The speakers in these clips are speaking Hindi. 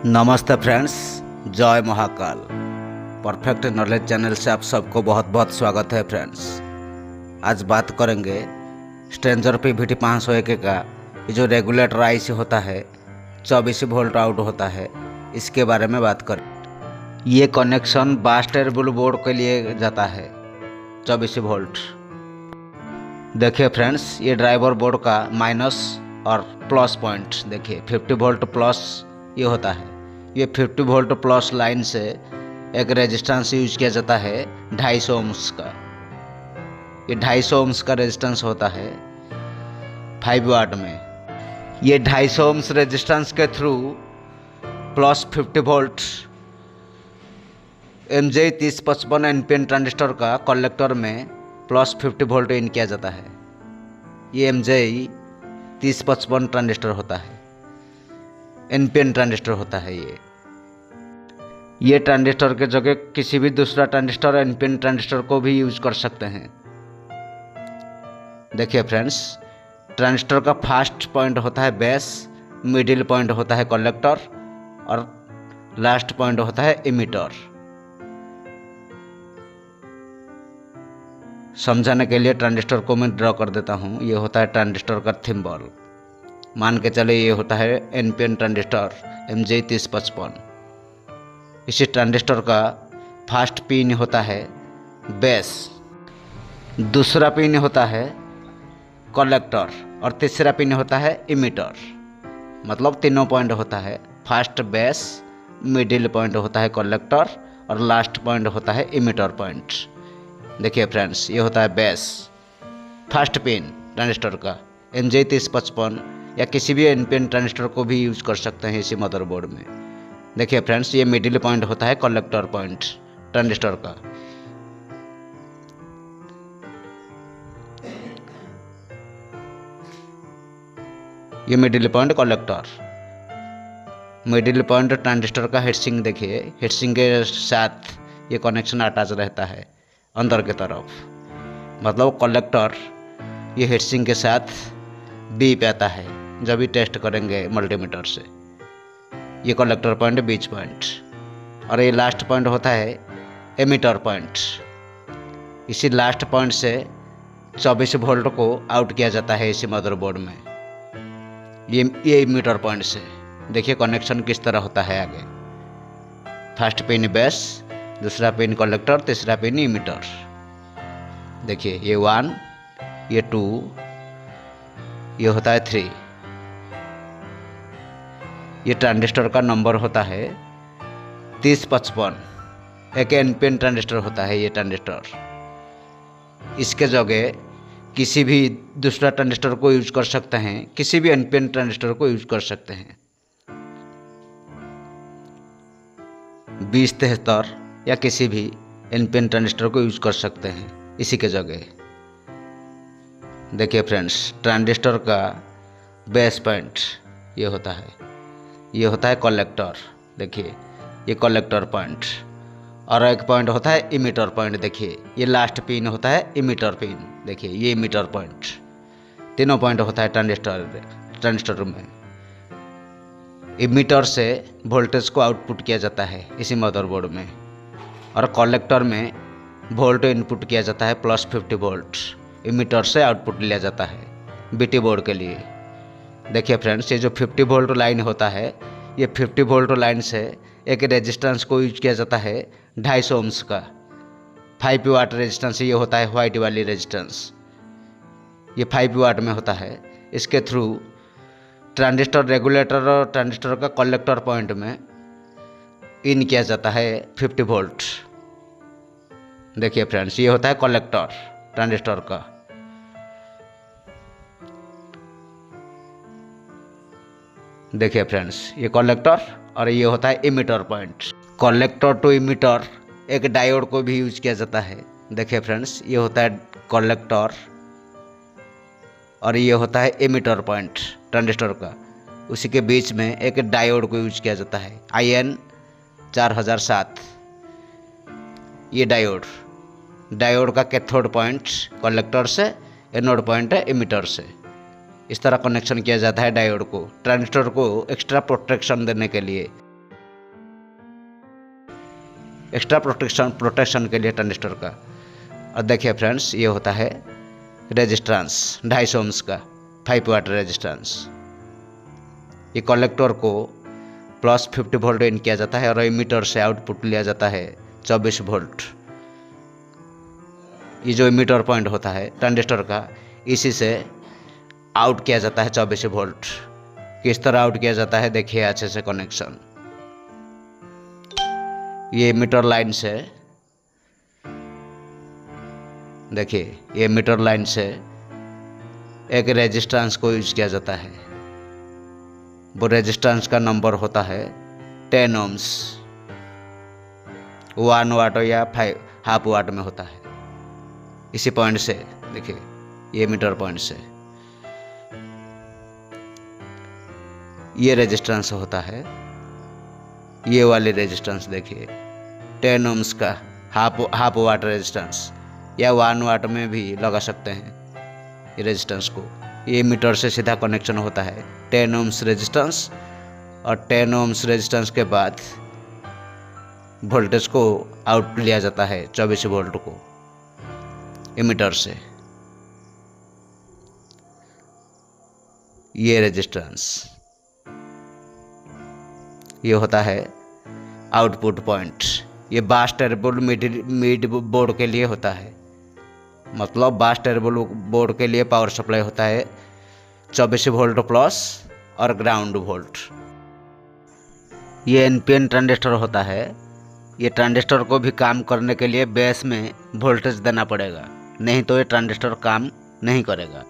नमस्ते फ्रेंड्स, जय महाकाल। परफेक्ट नॉलेज चैनल से आप सबको बहुत बहुत स्वागत है फ्रेंड्स। आज बात करेंगे स्ट्रेंजर PVT 501 का ये जो रेगुलेटर IC होता है 24 वोल्ट आउट होता है, इसके बारे में बात करें। ये कनेक्शन बस टेबल बोर्ड के लिए जाता है 24 वोल्ट। देखिए फ्रेंड्स, ये ड्राइवर बोर्ड का माइनस और प्लस पॉइंट देखिए 50 वोल्ट प्लस ये होता है। ये 50 वोल्ट प्लस लाइन से एक रेजिस्टेंस यूज किया जाता है 250 ओम्स का। ये 250 ओम्स का रेजिस्टेंस होता है 5 वाट में। ये 250 ओम्स रेजिस्टेंस के through plus 50 volt MJ 3055 NPN transistor का कलेक्टर में प्लस 50 वोल्ट इन किया जाता है। ये MJ 3055 ट्रांजिस्टर होता है, NPN ट्रांजिस्टर होता है। ये ट्रांजिस्टर के जगह किसी भी दूसरा ट्रांजिस्टर NPN ट्रांजिस्टर को भी यूज कर सकते हैं। देखिए फ्रेंड्स, ट्रांजिस्टर का फर्स्ट पॉइंट होता है बेस, मिडिल पॉइंट होता है कलेक्टर और लास्ट पॉइंट होता है इमीटर। समझाने के लिए ट्रांजिस्टर को मैं ड्रॉ कर देता हूँ। ये होता है ट्रांजिस्टर का थिम्बल। मान के चले ये होता है NPN ट्रांजिस्टर MJ 3055। इसी ट्रांजिस्टर का फर्स्ट पिन होता है बेस, दूसरा पिन होता है कलेक्टर और तीसरा पिन होता है इमीटर। मतलब तीनों पॉइंट होता है, फर्स्ट बेस, मिडिल पॉइंट होता है कलेक्टर और लास्ट पॉइंट होता है इमीटर पॉइंट। देखिए फ्रेंड्स, ये होता है बेस, फर्स्ट पिन ट्रांजिस्टर का MJ 3055 या किसी भी NPN ट्रांजिस्टर को भी यूज कर सकते हैं इसी मदरबोर्ड में। देखिए फ्रेंड्स, ये मिडिल पॉइंट होता है कलेक्टर पॉइंट ट्रांजिस्टर का। ये middle point collector, middle point transistor का हीटसिंक। देखिए हीटसिंक के साथ ये कनेक्शन अटैच रहता है अंदर की तरफ। मतलब कलेक्टर ये हीटसिंक के साथ बीप आता है जब भी टेस्ट करेंगे मल्टीमीटर से। ये कलेक्टर पॉइंट, बीच पॉइंट और ये लास्ट पॉइंट होता है एमीटर पॉइंट। इसी लास्ट पॉइंट से 24 वोल्ट को आउट किया जाता है इसी मदरबोर्ड में। ये एमीटर पॉइंट से देखिए कनेक्शन किस तरह होता है आगे। फर्स्ट पिन बेस, दूसरा पिन कलेक्टर, तीसरा पिन इमीटर। देखिए ये 1, ये 2, ये होता है 3। ये ट्रांजिस्टर का नंबर होता है 3055। एक NPN ट्रांजिस्टर होता है ये ट्रांजिस्टर। इसके जगह किसी भी दूसरा ट्रांजिस्टर को यूज कर सकते हैं, किसी भी NPN ट्रांजिस्टर को यूज कर सकते हैं। 2073 या किसी भी NPN ट्रांजिस्टर को यूज कर सकते हैं इसी के जगह। देखिए फ्रेंड्स, ट्रांजिस्टर का बेस पॉइंट ये होता है, ये होता है कलेक्टर। देखिए ये कलेक्टर पॉइंट और एक पॉइंट होता है इमीटर पॉइंट। देखिए ये लास्ट पिन होता है इमीटर पिन। देखिए ये इमीटर पॉइंट, तीनों पॉइंट होता है ट्रांजिस्टर में। इमीटर से वोल्टेज को आउटपुट किया जाता है इसी मदरबोर्ड में और कलेक्टर में वोल्ट इनपुट किया जाता है प्लस 50 वोल्ट। इमीटर से आउटपुट लिया जाता है BT बोर्ड के लिए। देखिए फ्रेंड्स, ये जो 50 वोल्ट लाइन होता है, ये 50 वोल्ट लाइन से एक रेजिस्टेंस को यूज किया जाता है 250 ओम्स का 5 वाट रेजिस्टेंस। ये होता है व्हाइट वाली रेजिस्टेंस, ये 5 वाट में होता है। इसके थ्रू ट्रांजिस्टर रेगुलेटर और ट्रांजिस्टर का कलेक्टर पॉइंट में इन किया जाता है 50 वोल्ट। देखिए फ्रेंड्स, ये होता है कलेक्टर ट्रांजिस्टर का। देखिए फ्रेंड्स, ये कलेक्टर और ये होता है emitter point. Collector to emitter एक डायोड को भी यूज किया जाता है। देखिए फ्रेंड्स, ये होता है कलेक्टर और ये होता है इमीटर पॉइंट ट्रांजिस्टर का। उसी के बीच में एक डायोड को यूज किया जाता है IN 4007। ये डायोड का कैथोड पॉइंट कलेक्टर से, एनोड पॉइंट है इमीटर से। इस तरह कनेक्शन किया जाता है डायोड को, ट्रांजिस्टर को एक्स्ट्रा प्रोटेक्शन देने के लिए। एक्स्ट्रा प्रोटेक्शन के लिए ट्रांजिस्टर का। और देखिए फ्रेंड्स, ये होता है रेजिस्टेंस 250 ओम्स का 5 वाट रेजिस्टेंस। ये कलेक्टर को प्लस 50 वोल्ट इन किया जाता है और इमीटर से आउटपुट लिया जाता है 24 वोल्ट। ये जो इमीटर पॉइंट होता है ट्रांजिस्टर का, इसी से आउट किया जाता है 24 वोल्ट। किस तरह आउट किया जाता है देखिए अच्छे से कनेक्शन। ये मीटर लाइन से देखिए, ये मीटर लाइन से एक रेजिस्टेंस को यूज किया जाता है। वो रेजिस्टेंस का नंबर होता है 10 ओम्स। 1 वाट या 5 वाट में होता है। इसी पॉइंट से देखिए, ये मीटर पॉइंट से ये रेजिस्टेंस होता है। ये वाली रेजिस्टेंस देखिए 10 ओम्स का हाफ वाट रेजिस्टेंस, या 1 वाट में भी लगा सकते हैं ये रेजिस्टेंस को। ये मीटर से सीधा कनेक्शन होता है 10 ओम्स रेजिस्टेंस, और 10 ओम्स रेजिस्टेंस के बाद वोल्टेज को आउट लिया जाता है 24 वोल्ट को इमीटर से। ये रेजिस्टेंस, ये होता है आउटपुट पॉइंट। ये बास टेरेबल मिड बोर्ड के लिए होता है, मतलब बास टेरेबल बोर्ड के लिए पावर सप्लाई होता है 24 वोल्ट प्लस और ग्राउंड वोल्ट। ये एनपीएन ट्रांजिस्टर होता है। ये ट्रांजिस्टर को भी काम करने के लिए बेस में वोल्टेज देना पड़ेगा, नहीं तो ये ट्रांजिस्टर काम नहीं करेगा।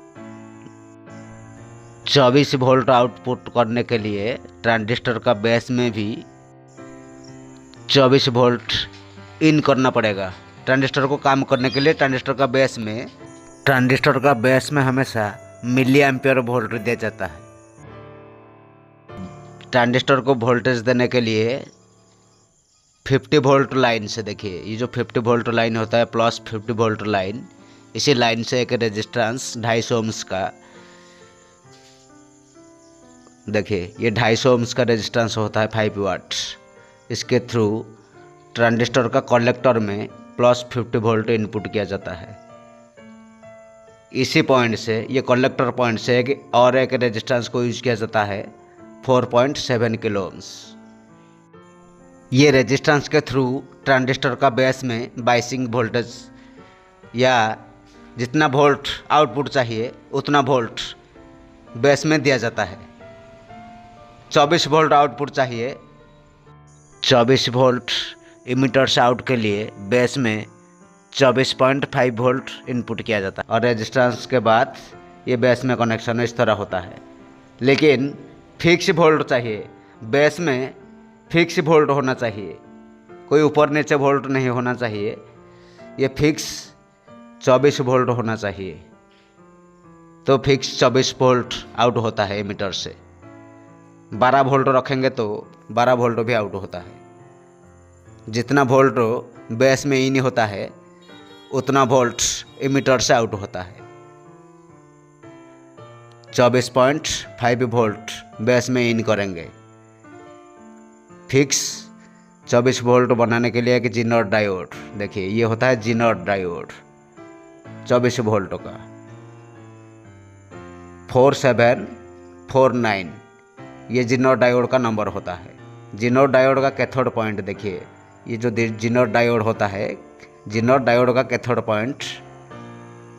24 वोल्ट आउटपुट करने के लिए ट्रांजिस्टर का बेस में भी 24 वोल्ट इन करना पड़ेगा। ट्रांजिस्टर को काम करने के लिए ट्रांजिस्टर का बेस में हमेशा मिली एम्पियर वोल्ट दिया जाता है। ट्रांजिस्टर को वोल्टेज देने के लिए 50 वोल्ट लाइन से देखिए, ये जो 50 वोल्ट लाइन होता है प्लस 50 वोल्ट लाइन, इसी लाइन से एक रेजिस्टेंस 250 ओम्स का देखिए, ये 250 ओम्स का रेजिस्टेंस होता है 5 वाट। इसके थ्रू ट्रांजिस्टर का कलेक्टर में प्लस 50 वोल्ट इनपुट किया जाता है। इसी पॉइंट से, ये कलेक्टर पॉइंट से एक रेजिस्टेंस को यूज किया जाता है 4.7 किलो ओम्स। ये रेजिस्टेंस के थ्रू ट्रांजिस्टर का बेस में बाइसिंग वोल्टेज, या जितना वोल्ट आउटपुट चाहिए उतना वोल्ट बेस में दिया जाता है। 24 वोल्ट आउटपुट चाहिए, 24 वोल्ट इमीटर से आउट के लिए बेस में 24.5 वोल्ट इनपुट किया जाता है, और रेजिस्टेंस के बाद ये बेस में कनेक्शन इस तरह होता है। लेकिन फिक्स वोल्ट चाहिए, बेस में फिक्स वोल्ट होना चाहिए, कोई ऊपर नीचे वोल्ट नहीं होना चाहिए। ये फिक्स 24 वोल्ट होना चाहिए, तो फिक्स 24 वोल्ट आउट होता है इमीटर से। 12 वोल्ट रखेंगे तो 12 वोल्ट भी आउट होता है। जितना वोल्ट बेस में इन होता है उतना वोल्ट इमीटर से आउट होता है। 24.5 वोल्ट बेस में इन करेंगे। फिक्स 24 वोल्ट बनाने के लिए एक जीनर डायोड देखिए, ये होता है जीनर डायोड 24 वोल्ट का 4749, ये जीनर डायोड का नंबर होता है। जीनर डायोड का कैथोड पॉइंट देखिए, ये जो जीनर डायोड होता है, जीनर डायोड का कैथोड पॉइंट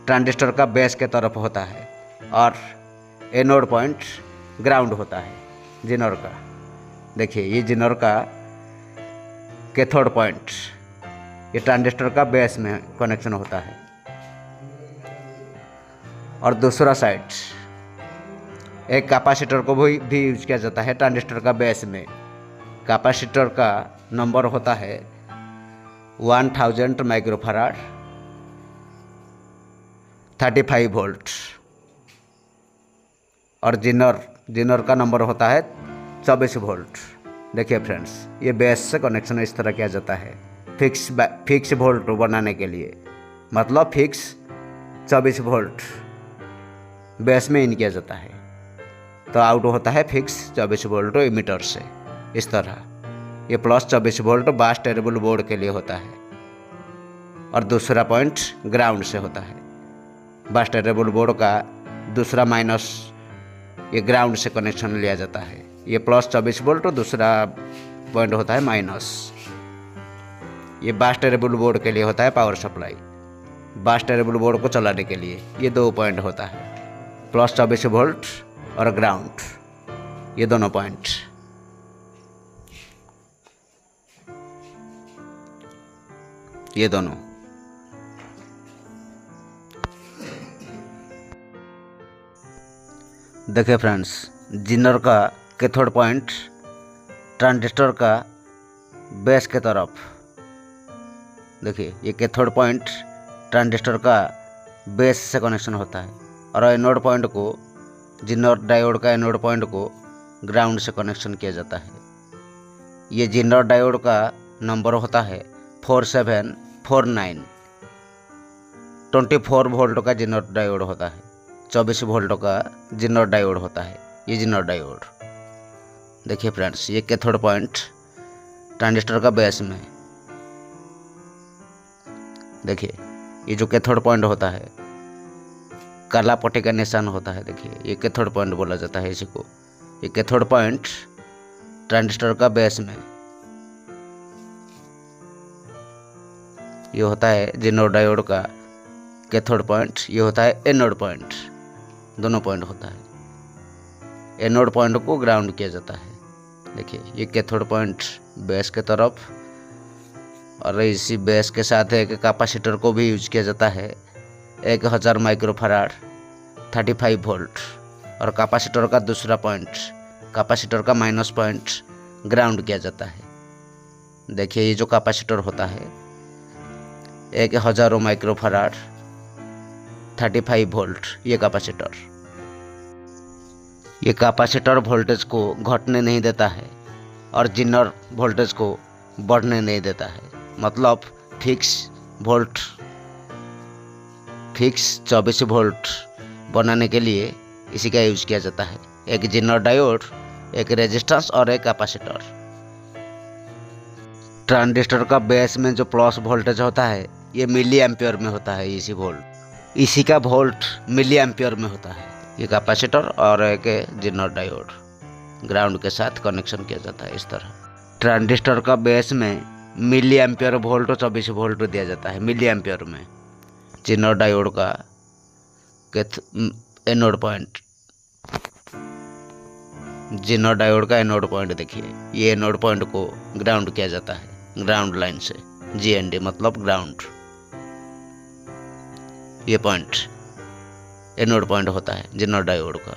ट्रांजिस्टर का बेस के तरफ होता है, और एनोड पॉइंट ग्राउंड होता है जीनर का। देखिए, ये जीनर का कैथोड पॉइंट ये ट्रांजिस्टर का बेस में कनेक्शन होता है, और दूसरा साइड एक कैपेसिटर को भी यूज किया जाता है ट्रांजिस्टर का बेस में। कैपेसिटर का नंबर होता है 1000 माइक्रोफैराड 35 वोल्ट, और जीनर का नंबर होता है 24 वोल्ट। देखिए फ्रेंड्स, ये बेस से कनेक्शन इस तरह किया जाता है फिक्स वोल्ट बनाने के लिए, मतलब फिक्स 24 वोल्ट बेस में इन किया जाता है, तो आउट होता है फिक्स 24 वोल्ट इमीटर से इस तरह। ये प्लस 24 वोल्ट बास टेरेबल बोर्ड के लिए होता है और दूसरा पॉइंट ग्राउंड से होता है। बास टेरेबल बोर्ड का दूसरा माइनस ये ग्राउंड से कनेक्शन लिया जाता है। ये प्लस 24 वोल्ट और दूसरा पॉइंट होता है माइनस। ये बास टेरेबल बोर्ड के लिए होता है पावर सप्लाई। बास टेरेबल बोर्ड को चलाने के लिए ये 2 पॉइंट होता है, प्लस 24 वोल्ट और ग्राउंड, ये दोनों पॉइंट। ये दोनों देखिए फ्रेंड्स, जिनर का कैथोड पॉइंट ट्रांजिस्टर का बेस के तरफ, देखिए ये कैथोड पॉइंट ट्रांजिस्टर का बेस से कनेक्शन होता है और एनोड पॉइंट को, जिनर डायोड का एनोड पॉइंट को ग्राउंड से कनेक्शन किया जाता है। ये जिनर डायोड का नंबर होता है 4749। 24 वोल्ट का जिनर डायोड होता है, 24 वोल्ट का जिनर डायोड होता है। ये जिनर डायोड देखिए फ्रेंड्स, ये कैथोड पॉइंट ट्रांजिस्टर का बेस में, देखिए ये जो कैथोड पॉइंट होता है काला पट्टी का निशान होता है, देखिए ये कैथोड पॉइंट बोला जाता है इसी को। ये कैथोड पॉइंट ट्रांजिस्टर का बेस में ये होता है जिनर डायोड का कैथोड पॉइंट। ये होता है एनोड पॉइंट, दोनों पॉइंट होता है। एनोड पॉइंट को ग्राउंड किया जाता है। देखिए ये कैथोड पॉइंट बेस के तरफ, और इसी बेस के साथ एक कैपेसिटर को भी यूज किया जाता है 1000 माइक्रोफैराड 35 वोल्ट, और कैपेसिटर का दूसरा पॉइंट, कैपेसिटर का माइनस पॉइंट ग्राउंड किया जाता है। देखिए ये जो कैपेसिटर होता है 1000 माइक्रोफैराड 35 वोल्ट, ये कैपेसिटर, ये कैपेसिटर वोल्टेज को घटने नहीं देता है और जिनर वोल्टेज को बढ़ने नहीं देता है। मतलब फिक्स 24 वोल्ट बनाने के लिए इसी का यूज किया जाता है। एक जिनर डायोड, एक रेजिस्टेंस और एक कैपेसिटर। ट्रांजिस्टर का बेस में जो प्लस वोल्टेज होता है ये मिली एम्पियर में होता है। इसी का वोल्ट मिली एम्पियर में होता है। ये कैपेसिटर और एक जिनर डायोड ग्राउंड के साथ कनेक्शन किया जाता है। इस तरह ट्रांजिस्टर का बेस में मिली एम्पियर वोल्ट और 24 वोल्ट दिया जाता है मिली एम्पियर में। जिनर डायोड का एनोड पॉइंट, जिनर डायोड का एनोड पॉइंट, देखिए ये एनोड पॉइंट को ग्राउंड किया जाता है ग्राउंड लाइन से, GND मतलब ग्राउंड। ये पॉइंट एनोड पॉइंट होता है जिनर डायोड का,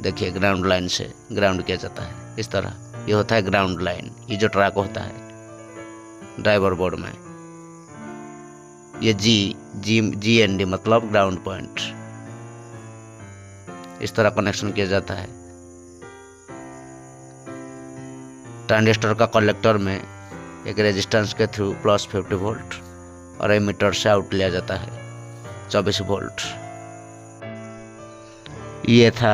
देखिए ग्राउंड लाइन से ग्राउंड किया जाता है। इस तरह ये होता है ग्राउंड लाइन। ये जो ट्रैक होता है ड्राइवर बोर्ड में, ये GND मतलब ग्राउंड पॉइंट। इस तरह कनेक्शन किया जाता है। ट्रांजिस्टर का कलेक्टर में एक रेजिस्टेंस के थ्रू प्लस 50 वोल्ट और एमीटर से आउट लिया जाता है 24 वोल्ट। ये था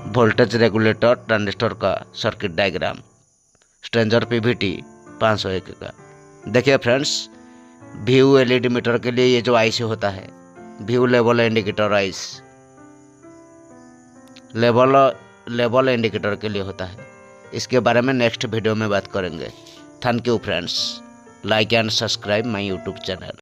वोल्टेज रेगुलेटर ट्रांजिस्टर का सर्किट डायग्राम स्ट्रेंजर PVT 501 का। देखिए फ्रेंड्स, व्यू LED मीटर के लिए ये जो आईसी होता है, view level indicator ice, level indicator के लिए होता है। इसके बारे में नेक्स्ट वीडियो में बात करेंगे। Thank you friends, like and subscribe my YouTube channel.